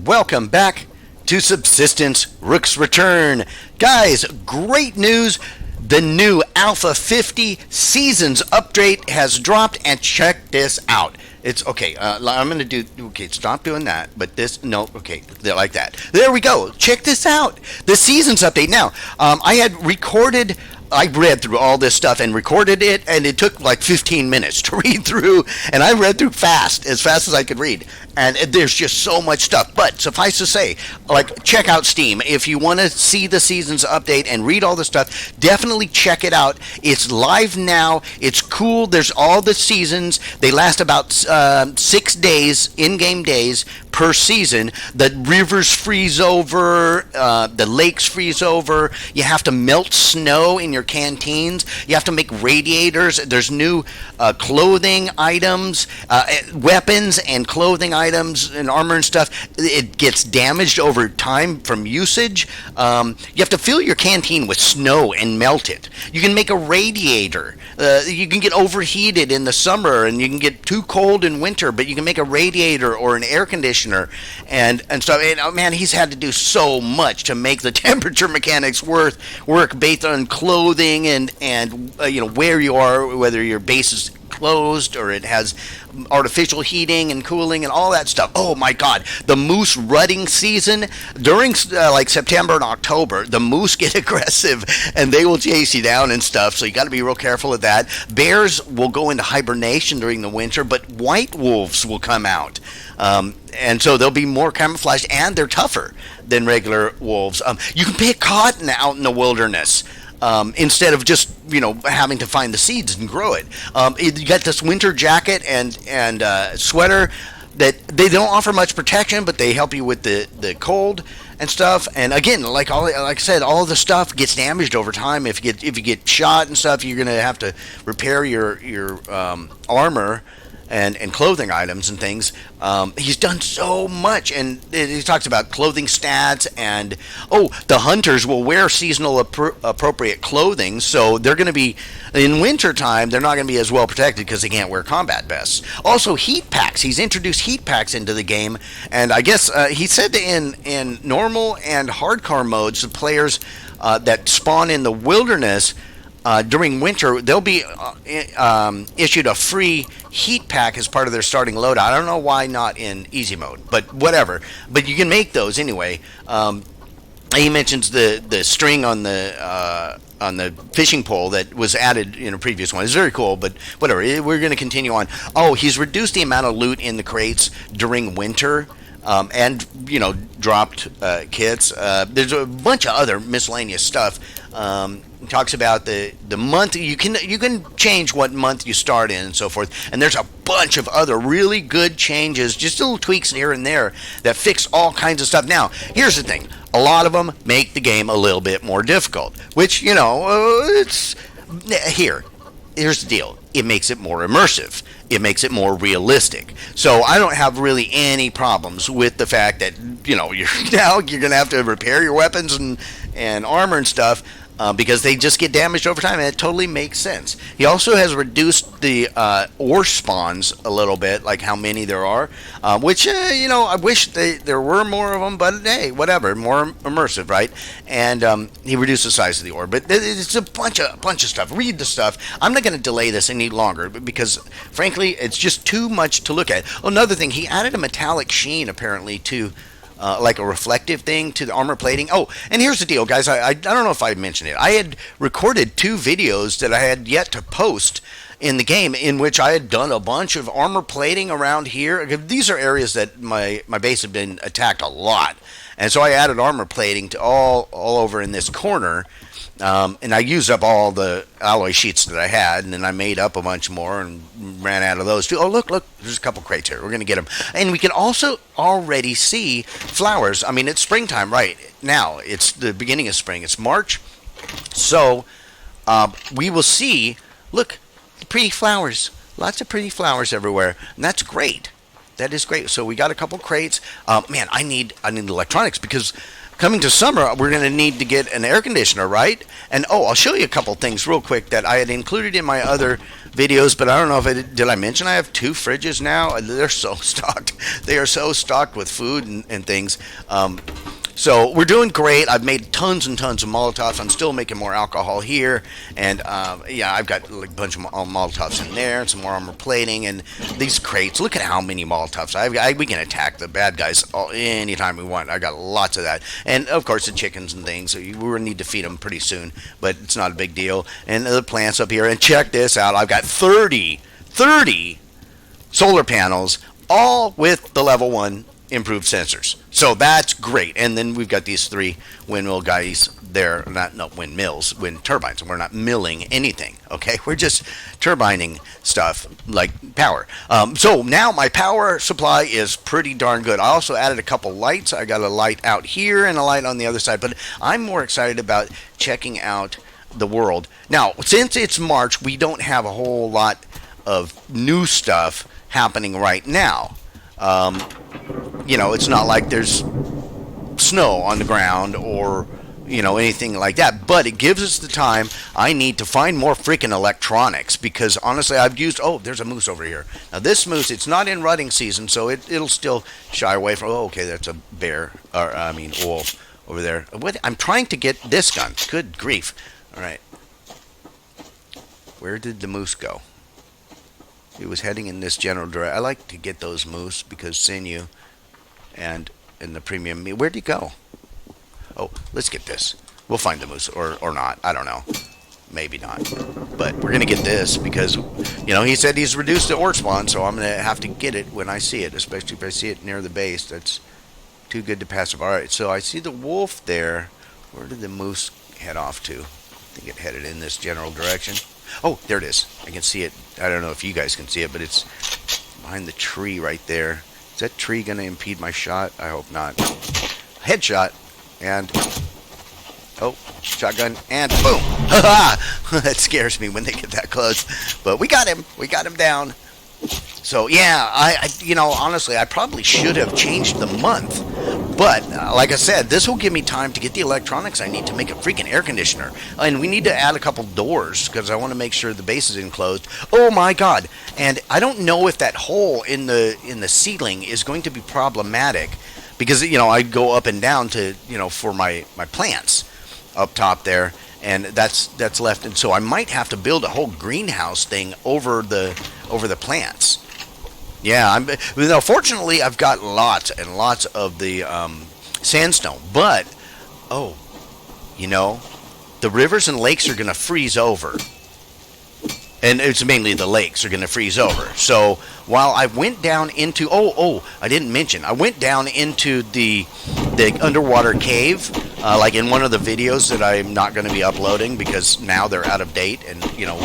Welcome back to Subsistence Rook's Return. Guys, great news. The new Alpha 50 Seasons update has dropped, and check this out. It's okay. I'm going to do. Okay, stop doing that. But this, no, okay, like that. There we go. Check this out. The Seasons update. Now, I had recorded. I read through all this stuff and recorded it, and it took like 15 minutes to read through, and I read through as fast as I could read, and there's just so much stuff. But suffice to say, like, check out Steam. If you want to see the Seasons update and read all the stuff, definitely check it out. It's live now. It's cool. There's all the seasons. They last about 6 days, in-game days, per season. The rivers freeze over, the lakes freeze over. You have to melt snow in your canteens. You have to make radiators. There's new clothing items, weapons and clothing items and armor and stuff. It gets damaged over time from usage. You have to fill your canteen with snow and melt it. You can make a radiator. You can get overheated in the summer, and you can get too cold in winter, but you can make a radiator or an air conditioner and stuff. And, oh, man, he's had to do so much to make the temperature mechanics work based on clothing and where you are, whether your base is closed or it has artificial heating and cooling and all that stuff. Oh my God, the moose rutting season during like September and October, the moose get aggressive and they will chase you down and stuff, so you got to be real careful of that. Bears will go into hibernation during the winter, but white wolves will come out, and so they'll be more camouflaged, and they're tougher than regular wolves. You can pick cotton out in the wilderness. Instead of just having to find the seeds and grow it. You got this winter jacket and sweater that they don't offer much protection, but they help you with the cold and stuff. And again, like I said, all the stuff gets damaged over time. If you get shot and stuff, you're gonna have to repair your armor and clothing items and things. He's done so much, and he talks about clothing stats, and the hunters will wear seasonal appropriate clothing, so they're going to be, in winter time, they're not going to be as well protected because they can't wear combat vests. Also, heat packs. He's introduced heat packs into the game, and I guess he said that in normal and hardcore modes, the players that spawn in the wilderness during winter, they'll be issued a free heat pack as part of their starting loadout. I don't know why not in easy mode, but whatever. But you can make those anyway. He mentions the string on the fishing pole that was added in a previous one. It's very cool, but whatever. We're going to continue on. Oh, he's reduced the amount of loot in the crates during winter. And dropped kits. There's a bunch of other miscellaneous stuff. Talks about the month you can change what month you start in and so forth. And there's a bunch of other really good changes, just little tweaks here and there that fix all kinds of stuff. Now, here's the thing: a lot of them make the game a little bit more difficult, which it's here. Here's the deal: it makes it more immersive. It makes it more realistic. So I don't have really any problems with the fact that you're going to have to repair your weapons and armor and stuff because they just get damaged over time, and it totally makes sense. He also has reduced the ore spawns a little bit, like how many there are, which I wish there were more of them, but hey, whatever, more immersive, right? And he reduced the size of the ore, but it's a bunch of stuff. Read the stuff. I'm not going to delay this any longer because, frankly, it's just too much to look at. Oh, another thing, he added a metallic sheen apparently to. Like a reflective thing to the armor plating. Oh, and here's the deal, guys. I don't know if I mentioned it. I had recorded 2 videos that I had yet to post in the game in which I had done a bunch of armor plating around here. These are areas that my base had been attacked a lot. And so I added armor plating to all over in this corner. And I used up all the alloy sheets that I had, and then I made up a bunch more and ran out of those too. Oh, look, there's a couple crates here. We're going to get them. And we can also already see flowers. I mean, it's springtime right now. It's the beginning of spring. It's March. So we will see, look, pretty flowers. Lots of pretty flowers everywhere. And that's great. That is great. So we got a couple crates. Man, I need electronics because coming to summer, we're going to need to get an air conditioner, right? And oh, I'll show you a couple things real quick that I had included in my other videos, but I don't know if did I mention I have 2 fridges now? They're so stocked. They are so stocked with food and things. So we're doing great. I've made tons and tons of Molotovs. I'm still making more alcohol here, and yeah, I've got like a bunch of Molotovs in there, and some more armor plating, and these crates. Look at how many Molotovs we can attack the bad guys anytime we want. I got lots of that, and of course the chickens and things. So we're gonna need to feed them pretty soon, but it's not a big deal. And the plants up here, and check this out. I've got 30 solar panels, all with the level 1 improved sensors. So that's great. And then we've got these 3 windmill guys there, not windmills, wind turbines. We're not milling anything, okay? We're just turbining stuff like power. So now my power supply is pretty darn good. I also added a couple lights. I got a light out here and a light on the other side, but I'm more excited about checking out the world. Now, since it's March, we don't have a whole lot of new stuff happening right now. You know, it's not like there's snow on the ground or, you know, anything like that. But it gives us the time. I need to find more freaking electronics because, honestly, I've used... Oh, there's a moose over here. Now, this moose, it's not in rutting season, so it'll still shy away from... Oh, okay, that's a bear. Or, I mean, wolf over there. I'm trying to get this gun. Good grief. All right. Where did the moose go? It was heading in this general direction. I like to get those moose because sinew and in the premium meat. Where'd he go? Oh, let's get this. We'll find the moose or not. I don't know. Maybe not. But we're going to get this because, you know, he said he's reduced the ore spawn, so I'm going to have to get it when I see it, especially if I see it near the base. That's too good to pass up. All right, so I see the wolf there. Where did the moose head off to? I think it headed in this general direction. Oh, there it is. I can see it. I don't know if you guys can see it, but it's behind the tree right there. Is that tree going to impede my shot? I hope not. Headshot. And... Oh, shotgun. And boom. That scares me when they get that close. But we got him. We got him down. So, yeah, I you know, honestly, I probably should have changed the month. But, like I said, this will give me time to get the electronics I need to make a freaking air conditioner. And we need to add a couple doors because I want to make sure the base is enclosed. Oh, my God. And I don't know if that hole in the ceiling is going to be problematic. Because, you know, I go up and down to, you know, for my plants up top there. And that's left. And so I might have to build a whole greenhouse thing over the plants. Yeah, fortunately, I've got lots and lots of the sandstone. But, oh, you know, the rivers and lakes are going to freeze over. And it's mainly the lakes are going to freeze over. So while I went down into... I didn't mention. I went down into the underwater cave, like in one of the videos that I'm not going to be uploading because now they're out of date. And, you know,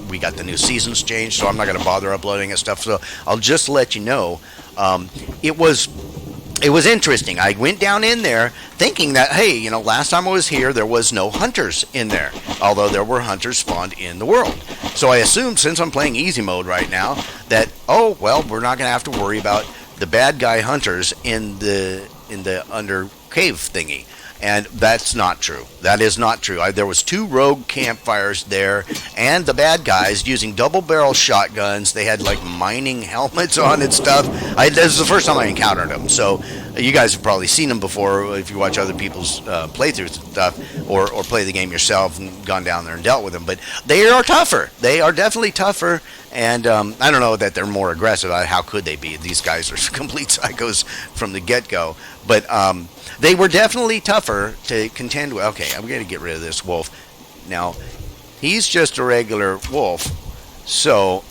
we got the new seasons changed, so I'm not going to bother uploading and stuff. So I'll just let you know. It was interesting. I went down in there thinking that, hey, you know, last time I was here, there was no hunters in there, although there were hunters spawned in the world. So I assumed, since I'm playing easy mode right now, that, oh, well, we're not going to have to worry about the bad guy hunters in the under cave thingy. And that's not true. That is not true. There was 2 rogue campfires there, and the bad guys using double-barrel shotguns. They had, like, mining helmets on and stuff. This is the first time I encountered them, so you guys have probably seen them before if you watch other people's playthroughs and stuff, or play the game yourself and gone down there and dealt with them. But they are tougher. They are definitely tougher, and I don't know that they're more aggressive. How could they be? These guys are complete psychos from the get-go. But they were definitely tougher to contend with. Okay, I'm going to get rid of this wolf. Now, he's just a regular wolf, so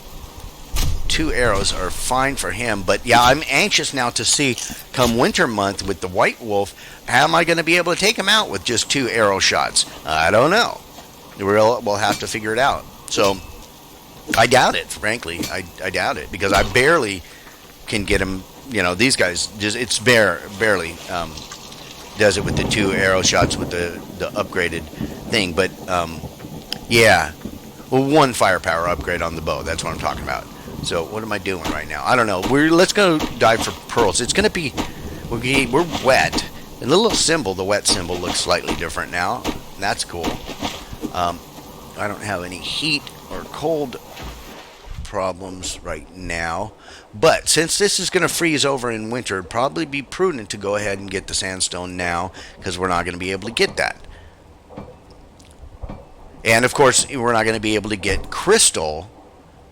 2 arrows are fine for him. But, yeah, I'm anxious now to see, come winter month with the white wolf, how am I going to be able to take him out with just 2 arrow shots? I don't know. We'll have to figure it out. So, I doubt it, frankly. I doubt it, because I barely can get him. You know, these guys, it's barely does it with the 2 arrow shots with the upgraded thing. But, yeah. Well, 1 firepower upgrade on the bow. That's what I'm talking about. So, what am I doing right now? I don't know. Let's go dive for pearls. It's going to be... We're wet. And the little symbol, the wet symbol, looks slightly different now. That's cool. I don't have any heat or cold problems right now. But since this is going to freeze over in winter, it'd probably be prudent to go ahead and get the sandstone now, because we're not going to be able to get that. And of course, we're not going to be able to get crystal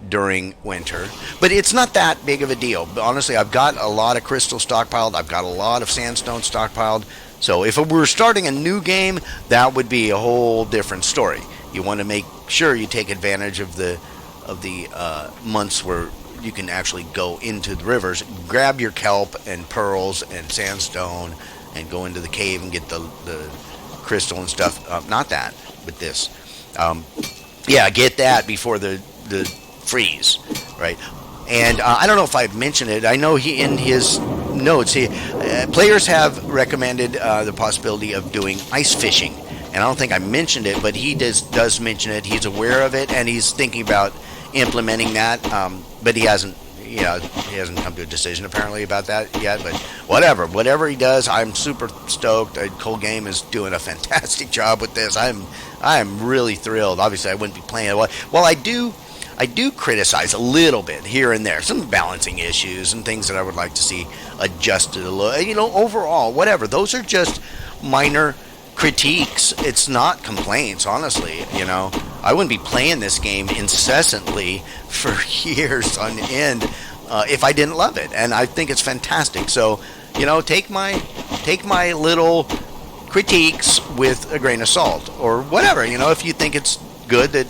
during winter, but it's not that big of a deal. Honestly, I've got a lot of crystal stockpiled. I've got a lot of sandstone stockpiled. So if we were starting a new game, that would be a whole different story. You want to make sure you take advantage of the months where you can actually go into the rivers, grab your kelp and pearls and sandstone, and go into the cave and get the crystal and stuff. Not that, but this. Yeah, get that before the freeze, right? And I don't know if I've mentioned it. I know he in his notes, players have recommended the possibility of doing ice fishing, and I don't think I mentioned it, but he does mention it. He's aware of it, and he's thinking about implementing that. But he hasn't come to a decision apparently about that yet. But whatever he does, I'm super stoked. Cold Game is doing a fantastic job with this. I'm really thrilled. Obviously, I wouldn't be playing it. Well, I do criticize a little bit here and there, some balancing issues and things that I would like to see adjusted a little. Overall, whatever. Those are just minor critiques. It's not complaints, honestly. I wouldn't be playing this game incessantly for years on end if I didn't love it, and I think it's fantastic. So, take my little critiques with a grain of salt, or whatever. If you think it's good that.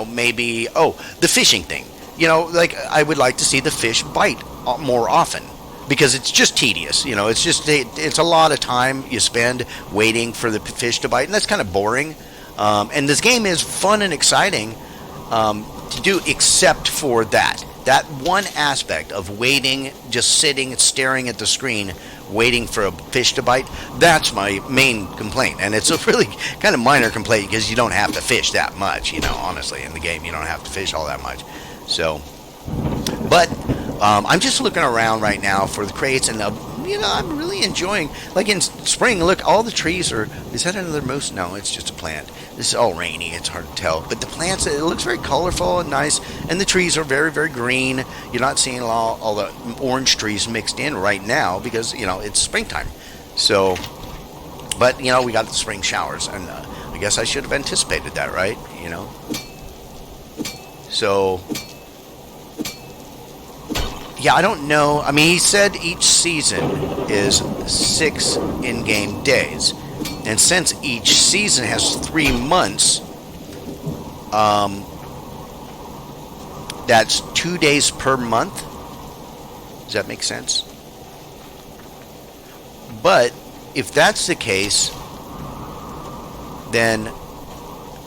Maybe, the fishing thing. I would like to see the fish bite more often, because it's just tedious. It's a lot of time you spend waiting for the fish to bite, and that's kind of boring. And this game is fun and exciting to do, except for that one aspect of waiting, just sitting, staring at the screen, waiting for a fish to bite. That's my main complaint, and it's a really kind of minor complaint, because you don't have to fish that much. Honestly, in the game, you don't have to fish all that much. So, but I'm just looking around right now for the crates, and I'm really enjoying. Like in spring, look, all the trees are. Is that another moose? No, it's just a plant. This is all rainy. It's hard to tell. But the plants, it looks very colorful and nice. And the trees are very, very green. You're not seeing all the orange trees mixed in right now, because, it's springtime. So, but, we got the spring showers. And I guess I should have anticipated that, right? So, yeah, I don't know. I mean, he said each season is 6 in-game days. And since each season has 3 months, that's 2 days per month. Does that make sense? But if that's the case, then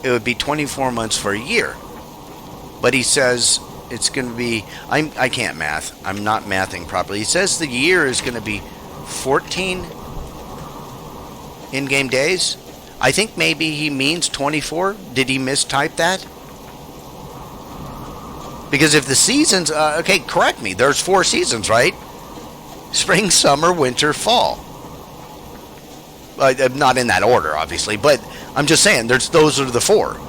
it would be 24 months for a year. But he says it's going to be, I can't math. I'm not mathing properly. He says the year is going to be 14 in-game days. I think maybe he means 24. Did he mistype that? Because if the seasons, okay, correct me. There's 4 seasons, right? Spring, summer, winter, fall. Not in that order, obviously, but I'm just saying those are the 4.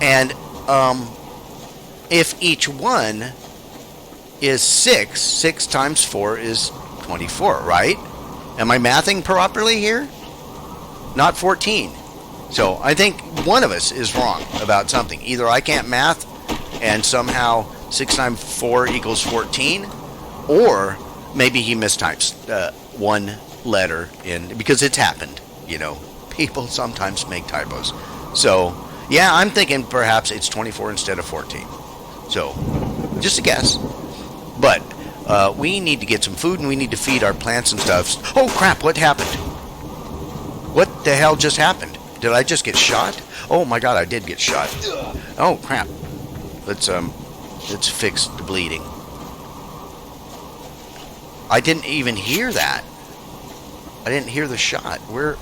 And if each one is 6 times 4 is 24, right? Am I mathing properly here? Not 14. So I think one of us is wrong about something. Either I can't math and somehow 6 times 4 equals 14, or maybe he mistypes one letter in, because it's happened. People sometimes make typos. So, yeah, I'm thinking perhaps it's 24 instead of 14. So, just a guess. But we need to get some food, and we need to feed our plants and stuff. Oh, crap, what happened? What the hell just happened? Did I just get shot? Oh my god, I did get shot. Oh crap. Let's fix the bleeding. I didn't even hear that. I didn't hear the shot. Where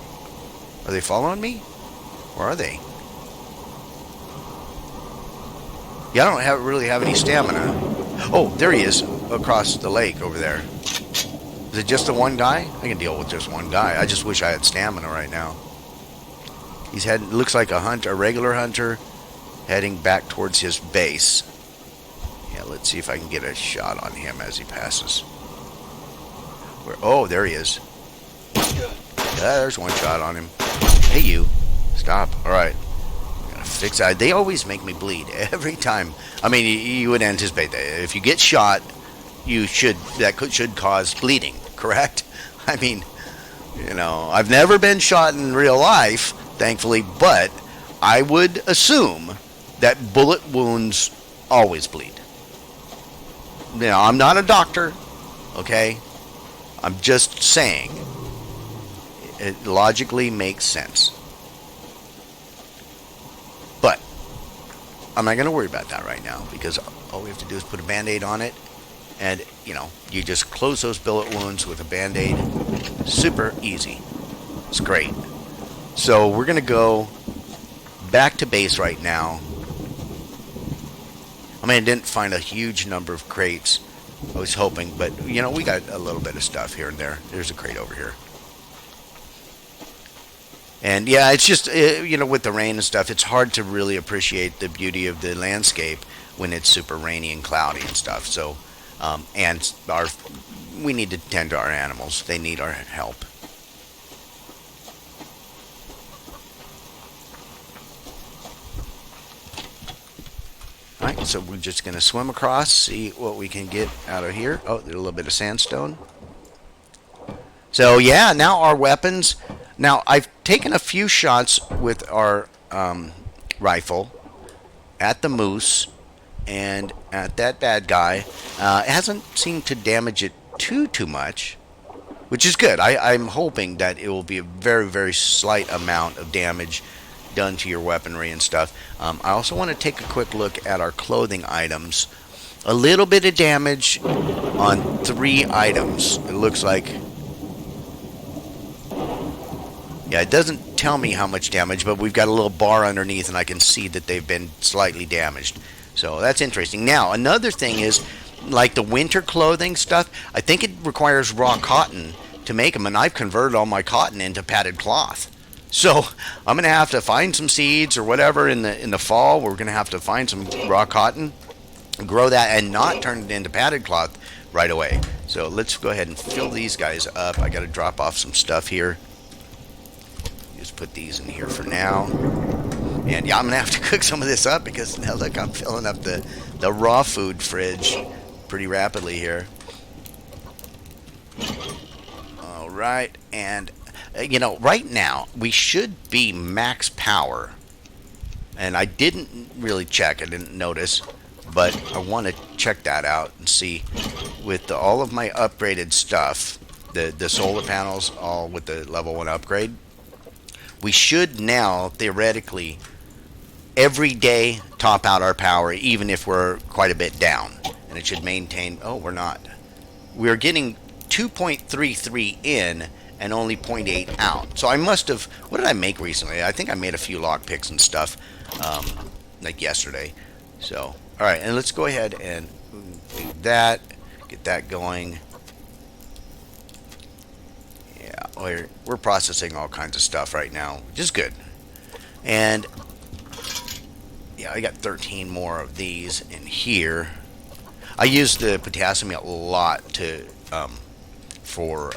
are they following me? Where are they? Yeah, I don't really have any stamina. Oh, there he is, across the lake over there. Is it just the one guy? I can deal with just one guy. I just wish I had stamina right now. He's heading, looks like a regular hunter heading back towards his base. Yeah, let's see if I can get a shot on him as he passes. Oh, there he is. Yeah, there's one shot on him. Hey, you. Stop. All right. Gotta fix that. They always make me bleed every time. I mean, you would anticipate that. If you get shot, that should cause bleeding, correct? I mean, I've never been shot in real life, thankfully, but I would assume that bullet wounds always bleed. I'm not a doctor, okay? I'm just saying it logically makes sense. But I'm not going to worry about that right now because all we have to do is put a Band-Aid on it and, you just close those bullet wounds with a Band-Aid. Super easy. It's great. So we're going to go back to base right now. I mean, I didn't find a huge number of crates. I was hoping, but, we got a little bit of stuff here and there. There's a crate over here. And, yeah, it's just, with the rain and stuff, it's hard to really appreciate the beauty of the landscape when it's super rainy and cloudy and stuff. So, and we need to tend to our animals. They need our help. Alright, so we're just going to swim across, see what we can get out of here. Oh, there's a little bit of sandstone. So, yeah, now our weapons. Now, I've taken a few shots with our rifle at the moose and at that bad guy. It hasn't seemed to damage it too much, which is good. I'm hoping that it will be a very, very slight amount of damage done to your weaponry and stuff. I also want to take a quick look at our clothing items. A little bit of damage on 3 items. It looks like. Yeah, it doesn't tell me how much damage, but we've got a little bar underneath and I can see that they've been slightly damaged. So that's interesting. Now, another thing is, like the winter clothing stuff, I think it requires raw cotton to make them, and I've converted all my cotton into padded cloth. So I'm going to have to find some seeds or whatever in the fall. We're going to have to find some raw cotton, grow that, and not turn it into padded cloth right away. So let's go ahead and fill these guys up. I got to drop off some stuff here. Just put these in here for now. And yeah, I'm going to have to cook some of this up because now look, I'm filling up the raw food fridge pretty rapidly here. All right, and right now, we should be max power. And I didn't really check. I didn't notice. But I want to check that out and see. With all of my upgraded stuff, the solar panels, all with the level 1 upgrade, we should now, theoretically, every day top out our power, even if we're quite a bit down. And it should maintain. Oh, we're not. We're getting 2.33 in and only 0.8 out. So I must have, what did I make recently? I think I made a few lock picks and stuff, like yesterday. So, all right, and let's go ahead and do that, get that going. Yeah, we're processing all kinds of stuff right now, which is good. And yeah, I got 13 more of these in here. I use the potassium a lot to for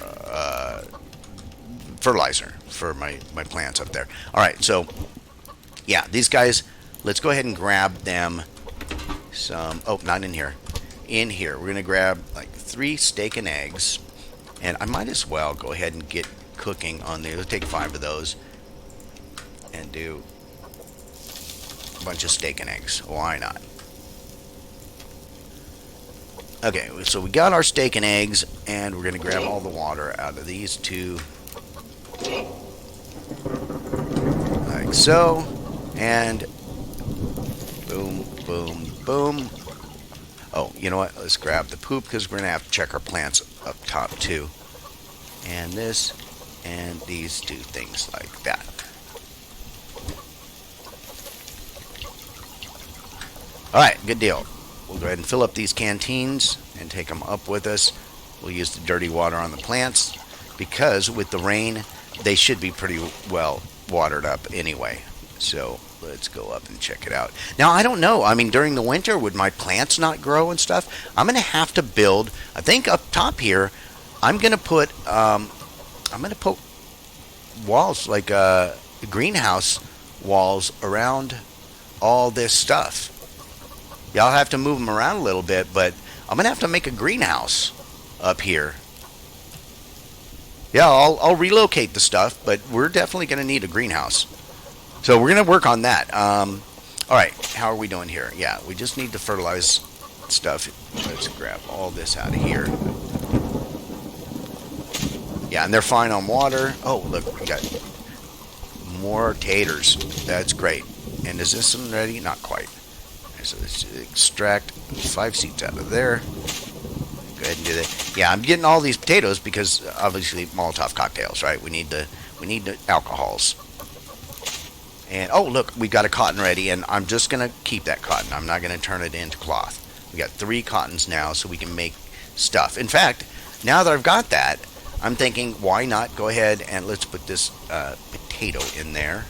fertilizer for my plants up there. All right, so yeah, these guys, let's go ahead and grab them some. Oh, not in here. In here, we're gonna grab like 3 steak and eggs, and I might as well go ahead and get cooking on there. Let's take 5 of those and do a bunch of steak and eggs. Why not? Okay, so we got our steak and eggs, and we're going to grab all the water out of these 2. Like so. And boom, boom, boom. Oh, you know what? Let's grab the poop because we're going to have to check our plants up top too. And this, and these 2 things like that. Alright, good deal. We'll go ahead and fill up these canteens and take them up with us. We'll use the dirty water on the plants because with the rain, they should be pretty well watered up anyway. So let's go up and check it out. Now, I don't know. I mean, during the winter, would my plants not grow and stuff? I'm going to have to build, I think up top here, I'm going to put walls, like greenhouse walls around all this stuff. Y'all have to move them around a little bit, but I'm going to have to make a greenhouse up here. Yeah, I'll relocate the stuff, but we're definitely going to need a greenhouse. So we're going to work on that. All right, how are we doing here? Yeah, we just need to fertilize stuff. Let's grab all this out of here. Yeah, and they're fine on water. Oh, look, we got more taters. That's great. And is this one ready? Not quite. So let's extract 5 seeds out of there. Go ahead and do that. Yeah, I'm getting all these potatoes because obviously Molotov cocktails, right? We need the alcohols. And oh, look, we got a cotton ready, and I'm just gonna keep that cotton. I'm not gonna turn it into cloth. We got 3 cottons now, so we can make stuff. In fact, now that I've got that, I'm thinking, why not go ahead and let's put this potato in there.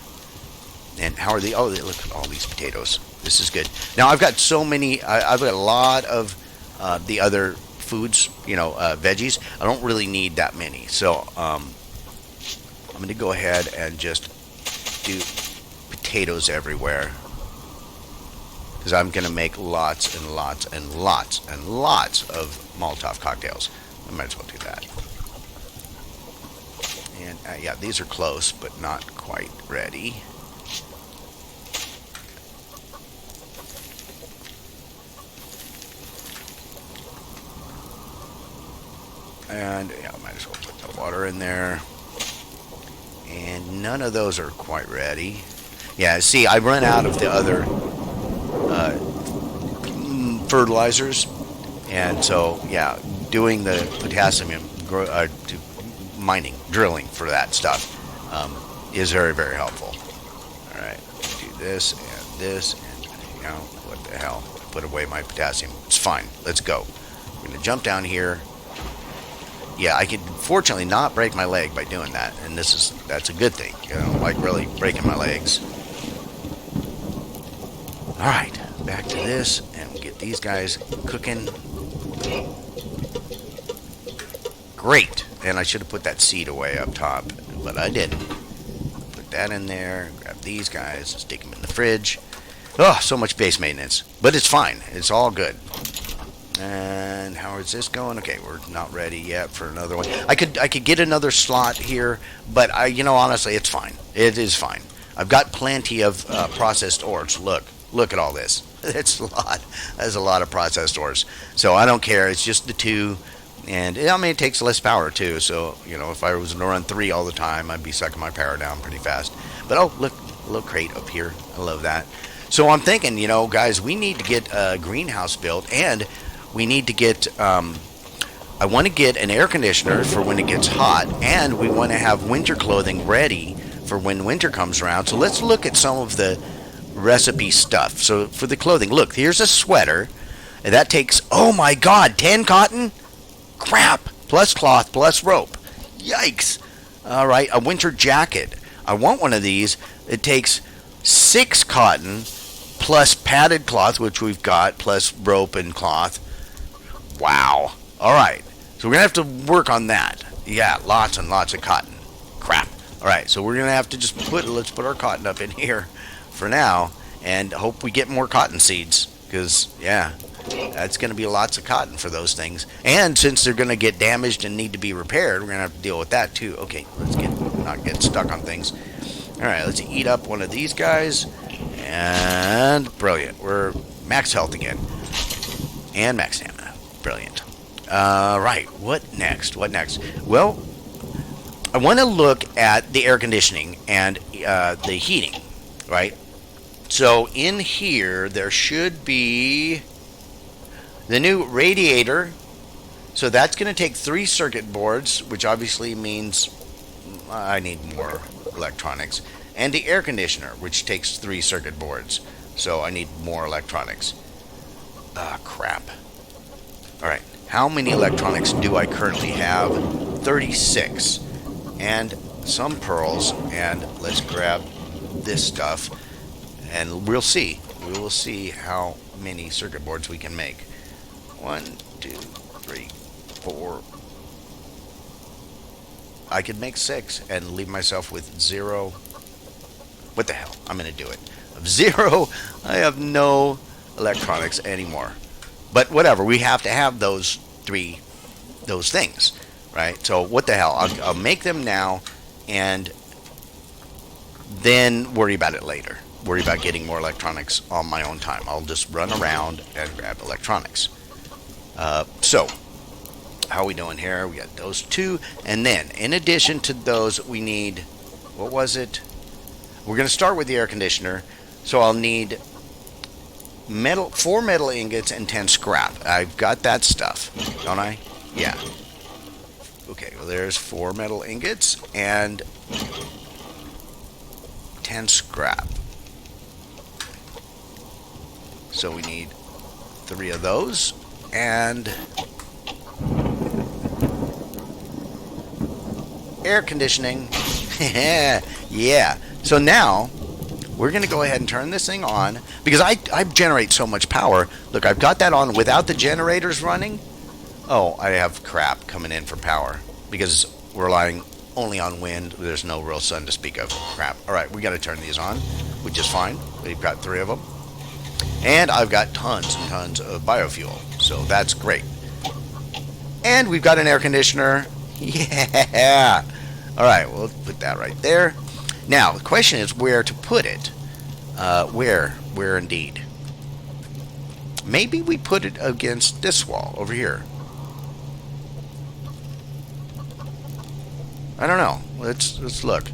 And how are they? Oh, look at all these potatoes. This is good. Now I've got so many. I've got a lot of the other foods, veggies. I don't really need that many, so I'm going to go ahead and just do potatoes everywhere because I'm going to make lots and lots and lots and lots of Molotov cocktails. I might as well do that. And yeah, these are close, but not quite ready. And yeah, I might as well put the water in there. And none of those are quite ready. Yeah, see, I run out of the other fertilizers. And so, yeah, doing the potassium mining, drilling for that stuff is very, very helpful. All right, do this and this. And, what the hell? I put away my potassium. It's fine. Let's go. We're going to jump down here. Yeah, I could fortunately not break my leg by doing that, and that's a good thing. I don't like really breaking my legs. All right, back to this, and we'll get these guys cooking. Great, and I should have put that seed away up top, but I didn't. Put that in there, grab these guys, stick them in the fridge. Oh, so much base maintenance, but it's fine. It's all good. And how is this going? Okay, we're not ready yet for another one. I could get another slot here, but honestly, it's fine. It is fine. I've got plenty of processed ores. Look at all this. It's a lot. That's a lot of processed ores. So I don't care. It's just the 2, and it takes less power too. So if I was to run 3 all the time, I'd be sucking my power down pretty fast. But oh, look, a little crate up here. I love that. So I'm thinking, guys, we need to get a greenhouse built, and we need to get, I want to get an air conditioner for when it gets hot, and we want to have winter clothing ready for when winter comes around. So let's look at some of the recipe stuff. So for the clothing, look, here's a sweater. And that takes, oh my God, 10 cotton? Crap! Plus cloth, plus rope. Yikes! All right, a winter jacket. I want one of these. It takes 6 cotton, plus padded cloth, which we've got, plus rope and cloth. Wow. All right. So we're going to have to work on that. Yeah, lots and lots of cotton. Crap. All right. So we're going to have to just let's put our cotton up in here for now and hope we get more cotton seeds because, yeah, that's going to be lots of cotton for those things. And since they're going to get damaged and need to be repaired, we're going to have to deal with that too. Okay, let's not get stuck on things. All right, let's eat up one of these guys. And brilliant. We're max health again. And max stamina. Brilliant. Right. What next? Well, I want to look at the air conditioning and the heating, right? So in here, there should be the new radiator. So that's going to take 3 circuit boards, which obviously means I need more electronics. And the air conditioner, which takes 3 circuit boards. So I need more electronics. Ah, crap. All right. How many electronics do I currently have? 36. And some pearls. And let's grab this stuff. And we'll see. We will see how many circuit boards we can make. 1, 2, 3, 4. I could make 6 and leave myself with 0. What the hell? I'm going to do it. 0. I have no electronics anymore. But whatever. We have to have those things, right? So what the hell? I'll make them now and then worry about it later. Worry about getting more electronics on my own time. I'll just run around and grab electronics. So, how are we doing here? We got those 2. And then, in addition to those, we need, what was it? We're going to start with the air conditioner. So I'll need 4 metal ingots and 10 scrap. I've got that stuff, don't I? Yeah. Okay, well there's 4 metal ingots and 10 scrap. So we need 3 of those and air conditioning. Yeah. So now we're going to go ahead and turn this thing on because I generate so much power. Look, I've got that on without the generators running. Oh, I have crap coming in for power because we're relying only on wind. There's no real sun to speak of. Crap. All right, we got to turn these on, which is fine. We've got 3 of them. And I've got tons and tons of biofuel, so that's great. And we've got an air conditioner. Yeah. All right, we'll put that right there. Now, the question is where to put it. Where indeed. Maybe we put it against this wall over here. I don't know. Let's look.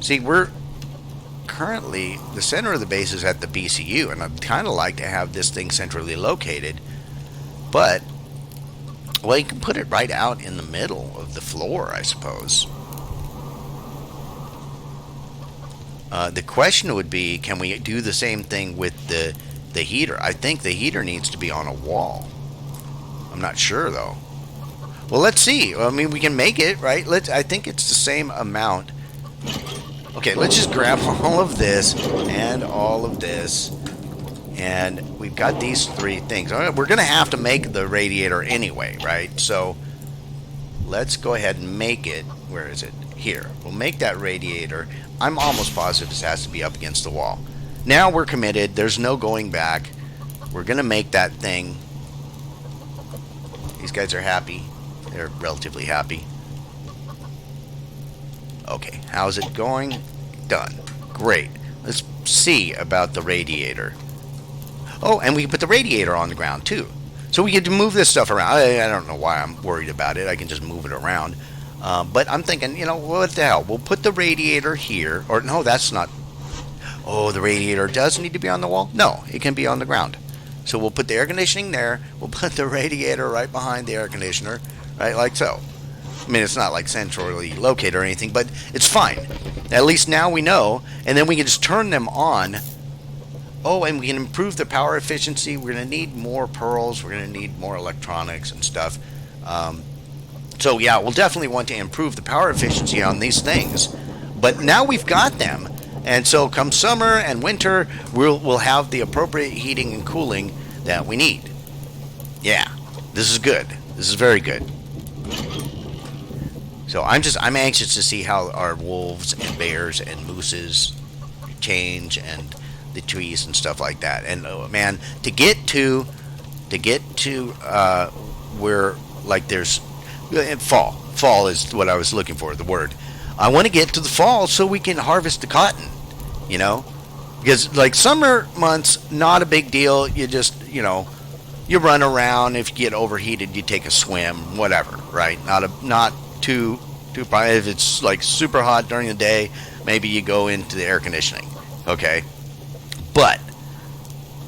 See, we're currently, the center of the base is at the BCU, and I'd kind of like to have this thing centrally located. But, well, you can put it right out in the middle of the floor, I suppose. The question would be, can we do the same thing with the heater? I think the heater needs to be on a wall. I'm not sure, though. Well, let's see. I mean, we can make it, right? I think it's the same amount. Okay, let's just grab all of this and all of this. And we've got these 3 things. We're going to have to make the radiator anyway, right? So let's go ahead and make it. Where is it? Here. We'll make that radiator. I'm almost positive this has to be up against the wall. Now we're committed. There's no going back. We're going to make that thing. These guys are happy. They're relatively happy. Okay, how's it going? Done. Great. Let's see about the radiator. Oh, and we can put the radiator on the ground too. So we get to move this stuff around. I don't know why I'm worried about it. I can just move it around. But I'm thinking, you know, what the hell? We'll put the radiator here. Or no, that's not. Oh, the radiator does need to be on the wall? No, it can be on the ground. So we'll put the air conditioning there. We'll put the radiator right behind the air conditioner. Right, like so. I mean, it's not like centrally located or anything, but it's fine. At least now we know, and then we can just turn them on. Oh, and we can improve the power efficiency. We're going to need more pearls. We're going to need more electronics and stuff. So, yeah, we'll definitely want to improve the power efficiency on these things. But now we've got them. And so come summer and winter, we'll have the appropriate heating and cooling that we need. Yeah, this is good. This is very good. So I'm anxious to see how our wolves and bears and mooses change and the trees and stuff like that. And man, to get to where like there's fall is what I was looking for, the word. I want to get to the fall so we can harvest the cotton, you know, because like summer months, not a big deal. You just, you know, you run around. If you get overheated, you take a swim, whatever, right? Not too if it's like super hot during the day, maybe you go into the air conditioning, okay? But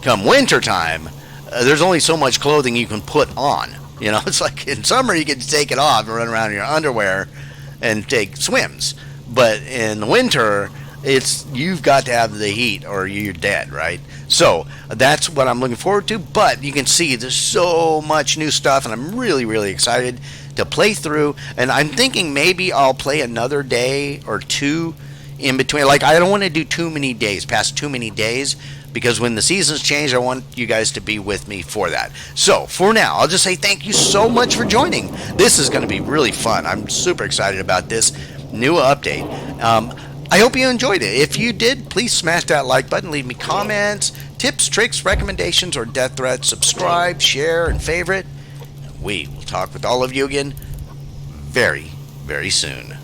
come winter time, there's only so much clothing you can put on. You know, it's like in summer you get to take it off and run around in your underwear and take swims. But in the winter, you've got to have the heat or you're dead, right? So that's what I'm looking forward to. But you can see there's so much new stuff, and I'm really, really excited to play through. And I'm thinking maybe I'll play another day or two in between. Like, I don't want to do too many days, past too many days, because when the seasons change, I want you guys to be with me for that. So for now, I'll just say thank you so much for joining. This is going to be really fun. I'm super excited about this new update. I hope you enjoyed it. If you did, please smash that like button, leave me comments, tips, tricks, recommendations, or death threats. Subscribe, share, and favorite. We will talk with all of you again very, very soon.